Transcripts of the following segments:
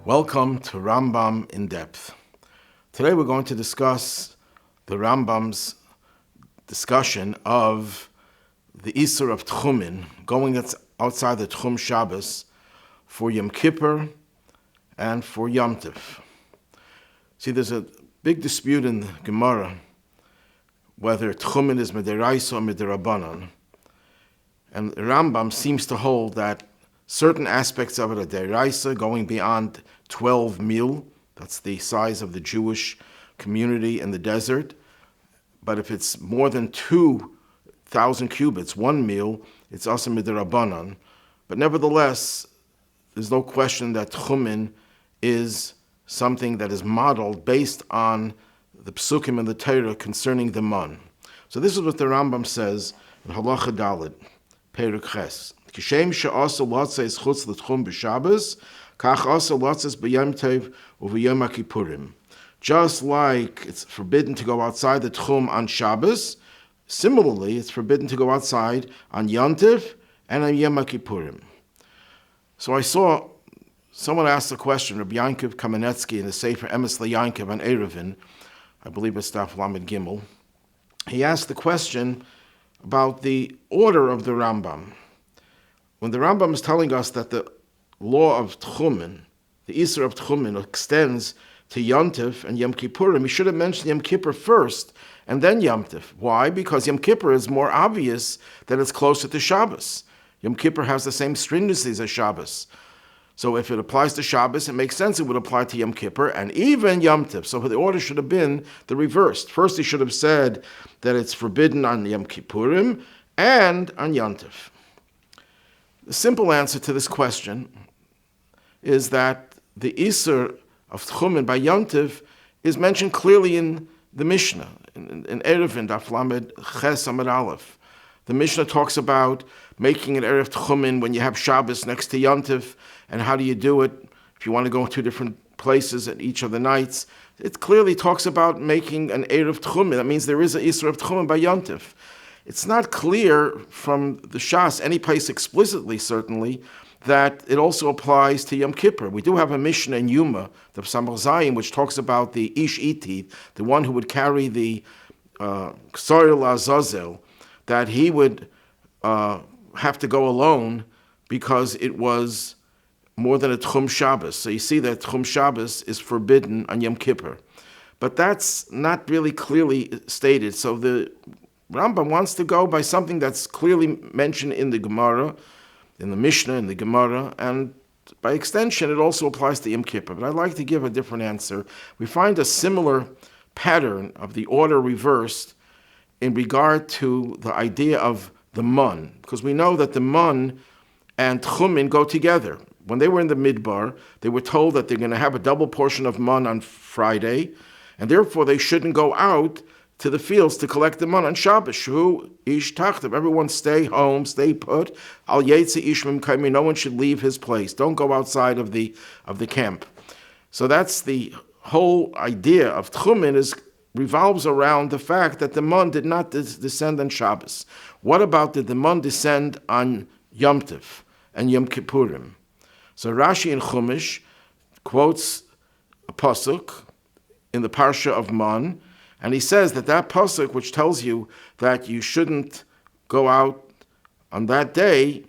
Welcome to Rambam in Depth. Today we're going to discuss the Rambam's discussion of the Isur of Techumin, going outside the Tchum Shabbos for Yom Kippur and for Yom Tov. See, there's a big dispute in the Gemara whether Techumin is Midiraisa or Midirabanan. And the Rambam seems to hold that certain aspects of it are Deraisa, going beyond 12 mil. That's the size of the Jewish community in the desert. But if it's more than 2,000 cubits, 1 mil, it's also Midirabanan. But nevertheless, there's no question that Techumin is something that is modeled based on the Psukim and the Torah concerning the man. So this is what the Rambam says in Halacha Daled, Perek Ches. Kishem she'asa latzes chutz l'tchum b'Shabbos, kach asa latzes b'Yom Tov u'v'Yom Kippurim. Just like it's forbidden to go outside the tchum on Shabbos, similarly, it's forbidden to go outside on Yom Tov and on Yom Kippurim. So I saw someone asked a question, Rabbi Yankov Kamenetsky in the Sefer Emes LeYankov on Eiruvin, I believe it's Daf Lamed Gimel. He asked the question about the order of the Rambam. When the Rambam is telling us that the law of Techumin, the Isur of Techumin, extends to Yom Tov and Yom Kippurim, he should have mentioned Yom Kippur first and then Yom Tov. Why? Because Yom Kippur is more obvious that it's closer to Shabbos. Yom Kippur has the same stringencies as Shabbos. So if it applies to Shabbos, it makes sense it would apply to Yom Kippur and even Yom Tov. So the order should have been the reverse. First, he should have said that it's forbidden on Yom Kippurim and on Yom Tov. The simple answer to this question is that the Isur of Techumin by Yom Tov is mentioned clearly in the Mishnah, in Eiruvin, Daf Lamed Ches Amud Aleph. The Mishnah talks about making an Erev Techumin when you have Shabbos next to Yom Tov, and how do you do it if you want to go to different places at each of the nights. It clearly talks about making an Erev Techumin. That means there is an Isur of Techumin by Yom Tov. It's not clear from the Shas, any place explicitly, certainly, that it also applies to Yom Kippur. We do have a Mishnah in Yuma, the Samach Zayim, which talks about the Ish Iti, the one who would carry the Ksar L'Azazel, that he would have to go alone because it was more than a Tchum Shabbos. So you see that Tchum Shabbos is forbidden on Yom Kippur. But that's not really clearly stated. So the Rambam wants to go by something that's clearly mentioned in the Gemara, in the Mishnah, in the Gemara, and by extension, it also applies to Yom Kippur. But I'd like to give a different answer. We find a similar pattern of the order reversed in regard to the idea of the mun, because we know that the mun and Techumin go together. When they were in the Midbar, they were told that they're going to have a double portion of mun on Friday, and therefore they shouldn't go out to the fields to collect the mun on Shabbos. Shu ish tachtav. Everyone stay home, stay put. Al yetze ish mimkaimi. No one should leave his place. Don't go outside of the camp. So that's the whole idea of Techumin revolves around the fact that the mun did not descend on Shabbos. What about did the mun descend on Yom Tov and Yom Kippurim? So Rashi in Chumash quotes a pasuk in the parsha of Man, and he says that pasuk, which tells you that you shouldn't go out on that day,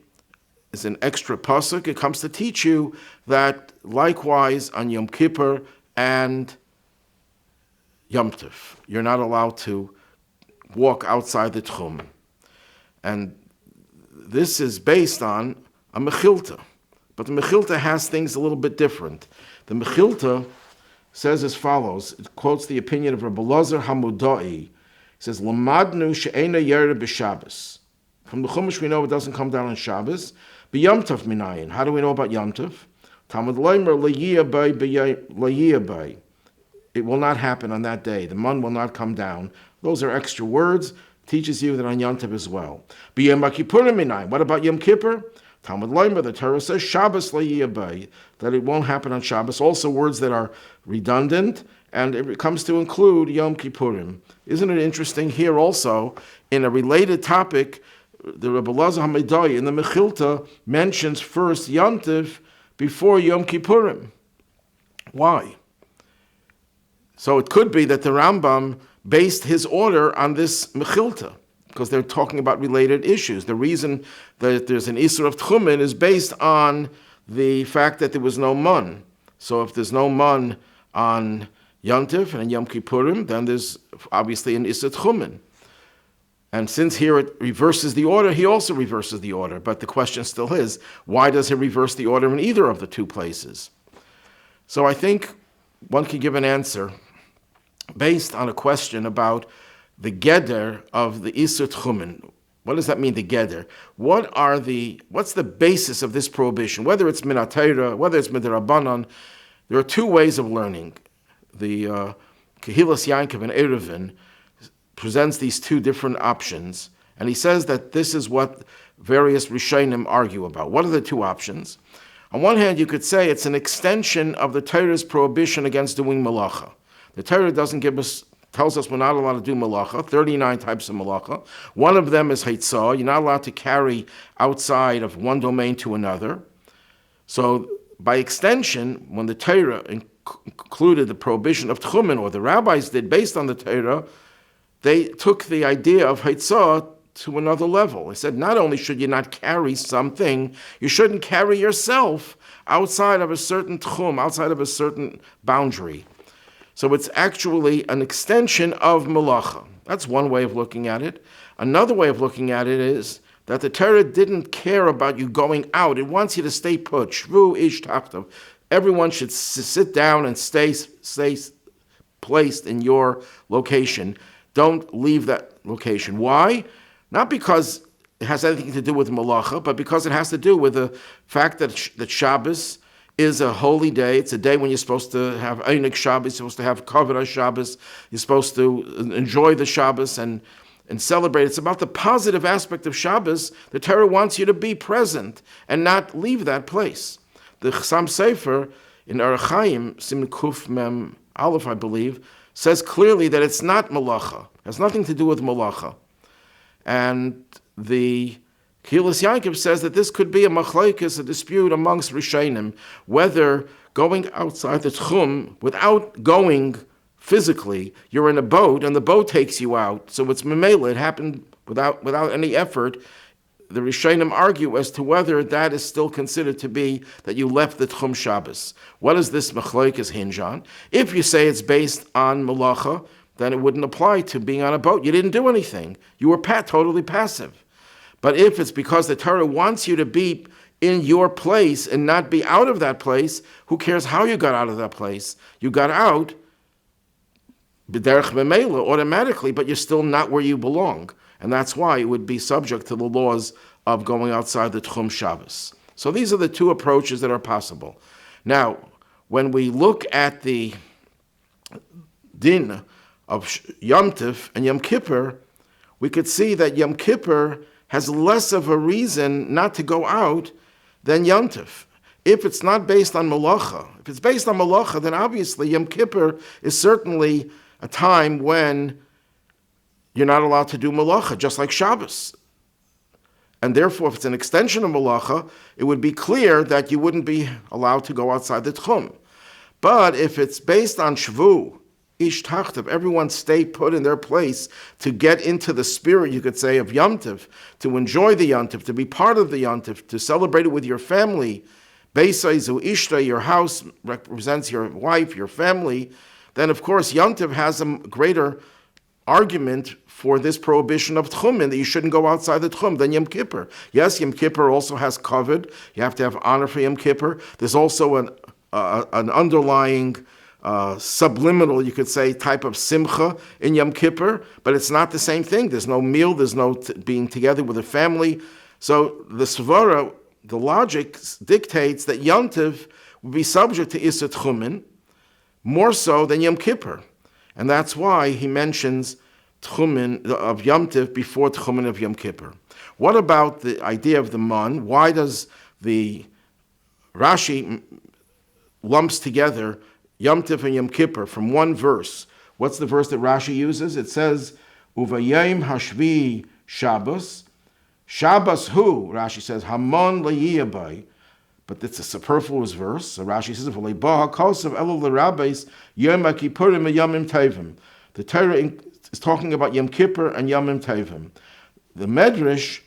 is an extra pasuk. It comes to teach you that likewise on Yom Kippur and Yom Tov, you're not allowed to walk outside the Tchum. And this is based on a Mechilta. But the Mechilta has things a little bit different. The Mechilta says as follows. It quotes the opinion of Rabbi Lazar Hamudai. It says, Lamadnu she'ena yera b'Shabbos. From the Chumash we know it doesn't come down on Shabbos. B'Yom Tov minayin. How do we know about Yom Tov? Talmud Leimer l'yiyah. It will not happen on that day. The mun will not come down. Those are extra words. Teaches you that on Yom Tov as well. B'Yom Kippurim minayin. What about Yom Kippur? Talmud Leimer, the Torah says, Shabbos l'yiyah, that it won't happen on Shabbos. Also words that are redundant, and it comes to include Yom Kippurim. Isn't it interesting here also, in a related topic, the Rebbe Lazar Hamidai in the Mechilta mentions first Yom Tov before Yom Kippurim. Why? So it could be that the Rambam based his order on this Mechilta, because they're talking about related issues. The reason that there's an Isur of Techumin is based on the fact that there was no mun. So if there's no mun on Yom Tov and Yom Kippurim, then there's obviously an Isur Techumin. And since here it reverses the order, he also reverses the order. But the question still is, why does he reverse the order in either of the two places? So I think one can give an answer based on a question about the geder of the Isur Techumin. What does that mean, the geder? What's the basis of this prohibition? Whether it's min HaTorah, whether it's midrabanan, there are two ways of learning. The Kehilas Yankov and Eiruvin presents these two different options, and he says that this is what various Rishonim argue about. What are the two options? On one hand, you could say it's an extension of the Torah's prohibition against doing malacha. The Torah tells us we're not allowed to do malacha, 39 types of malacha. One of them is haitzah. You're not allowed to carry outside of one domain to another. So by extension, when the Torah included the prohibition of Techumin, or the rabbis did based on the Torah, they took the idea of haitzah to another level. They said not only should you not carry something, you shouldn't carry yourself outside of a certain tchum, outside of a certain boundary. So it's actually an extension of malacha. That's one way of looking at it. Another way of looking at it is that the Torah didn't care about you going out. It wants you to stay put. Shvu ish tachtav. Everyone should sit down and stay placed in your location. Don't leave that location. Why? Not because it has anything to do with malacha, but because it has to do with the fact that Shabbos is a holy day. It's a day when you're supposed to have Einik Shabbos, you're supposed to have Kavod Shabbos, you're supposed to enjoy the Shabbos and celebrate. It's about the positive aspect of Shabbos. The Torah wants you to be present and not leave that place. The Chassam Sefer in Orach Chaim, Siman Kuf Mem Aleph, I believe, says clearly that it's not malacha. It has nothing to do with malacha. And the Kehilas Yankov says that this could be a machlokes, a dispute amongst Rishonim, whether going outside the tchum without going physically, you're in a boat and the boat takes you out, so it's memela, it happened without any effort. The Rishonim argue as to whether that is still considered to be that you left the tchum Shabbos. What does this machlokes hinge on? If you say it's based on malacha, then it wouldn't apply to being on a boat. You didn't do anything. You were totally passive. But if it's because the Torah wants you to be in your place and not be out of that place, who cares how you got out of that place? You got out b'derech memela automatically, but you're still not where you belong. And that's why it would be subject to the laws of going outside the Tchum Shabbos. So these are the two approaches that are possible. Now, when we look at the din of Yom Tov and Yom Kippur, we could see that Yom Kippur has less of a reason not to go out than Yom Tov. If it's not based on malacha, if it's based on malacha, then obviously Yom Kippur is certainly a time when you're not allowed to do malacha, just like Shabbos. And therefore, if it's an extension of malacha, it would be clear that you wouldn't be allowed to go outside the tchum. But if it's based on shvu, ish tachtav, everyone stay put in their place to get into the spirit, you could say, of Yom Tov, to enjoy the Yom Tov, to be part of the Yom Tov, to celebrate it with your family. Beisaizu ishta, your house represents your wife, your family. Then, of course, Yom Tov has a greater argument for this prohibition of Techumin, that you shouldn't go outside the Tchum, than Yom Kippur. Yes, Yom Kippur also has kavod. You have to have honor for Yom Kippur. There's also an underlying subliminal, you could say, type of simcha in Yom Kippur, but it's not the same thing. There's no meal, there's no being together with a family. So the svara, the logic dictates that Yom Tov will be subject to Isur Techumin more so than Yom Kippur. And that's why he mentions Techumin of Yom Tov before Techumin of Yom Kippur. What about the idea of the man? Why does the Rashi lumps together Yom Tov and Yom Kippur from one verse? What's the verse that Rashi uses? It says, Uvayim Hashvi Shabbos, Shabbos hu, Rashi says, Hamon le'yiyabai, but it's a superfluous verse. So Rashi says, "V'leiba hakosav elu l'rabbis Yom Kippurim v'Yomim Tovim." The Torah is talking about Yom Kippur and Yomim Tovim. The Medrash,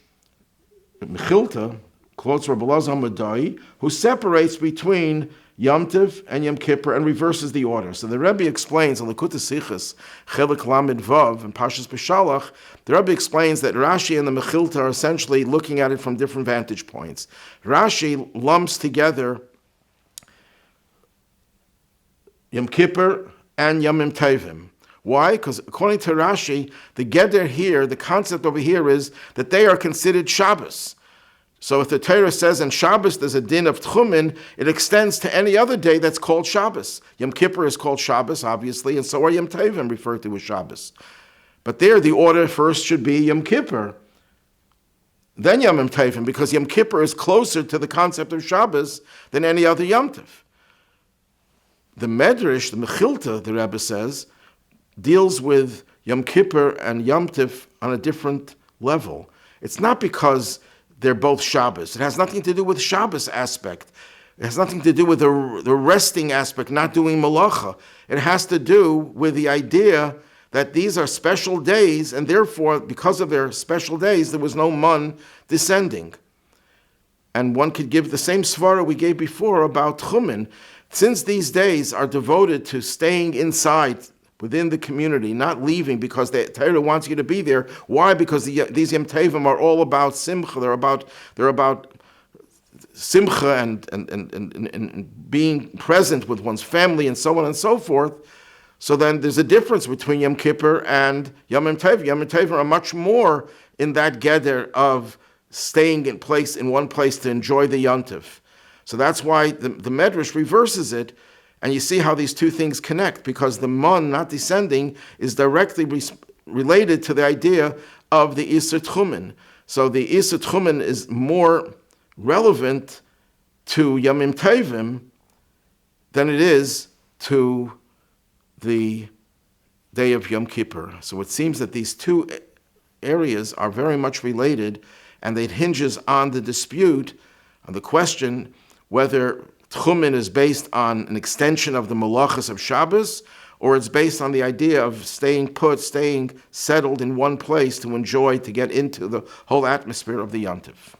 Mechilta, quotes Rabbi Elazar Madai, who separates between Yom Tov and Yom Kippur and reverses the order. So the Rabbi explains on the Likutei Sichos, Chelik Lamed Vav, and Pashas B'Shalach, the Rabbi explains that Rashi and the Mechilta are essentially looking at it from different vantage points. Rashi lumps together Yom Kippur and Yomim Tovim. Why? Because according to Rashi, the Geder here, the concept over here is that they are considered Shabbos. So if the Torah says in Shabbos there's a din of Techumin, it extends to any other day that's called Shabbos. Yom Kippur is called Shabbos, obviously, and so are Yom Tovim referred to as Shabbos. But there the order first should be Yom Kippur, then Yom Tovim, because Yom Kippur is closer to the concept of Shabbos than any other Yom Tov. The Medrash, the Mechilta, the Rebbe says, deals with Yom Kippur and Yom Tov on a different level. It's not because they're both Shabbos. It has nothing to do with Shabbos aspect. It has nothing to do with the resting aspect, not doing malacha. It has to do with the idea that these are special days, and therefore, because of their special days, there was no man descending. And one could give the same svara we gave before about Techumin. Since these days are devoted to staying inside within the community, not leaving because the Torah wants you to be there. Why? Because these Yom Tovim are all about simcha. They're about simcha and being present with one's family and so on and so forth. So then there's a difference between Yom Kippur and Yom Tovim. Yom Tovim are much more in that geder of staying in one place to enjoy the Yom Tov. So that's why the Medrash reverses it. And you see how these two things connect, because the man not descending is directly related to the idea of the Isur Techumin. So the Isur Techumin is more relevant to Yomim Tovim than it is to the day of Yom Kippur. So it seems that these two areas are very much related, and it hinges on the dispute, on the question whether Techumin is based on an extension of the malachas of Shabbos, or it's based on the idea of staying settled in one place to enjoy, to get into the whole atmosphere of the Yom Tov.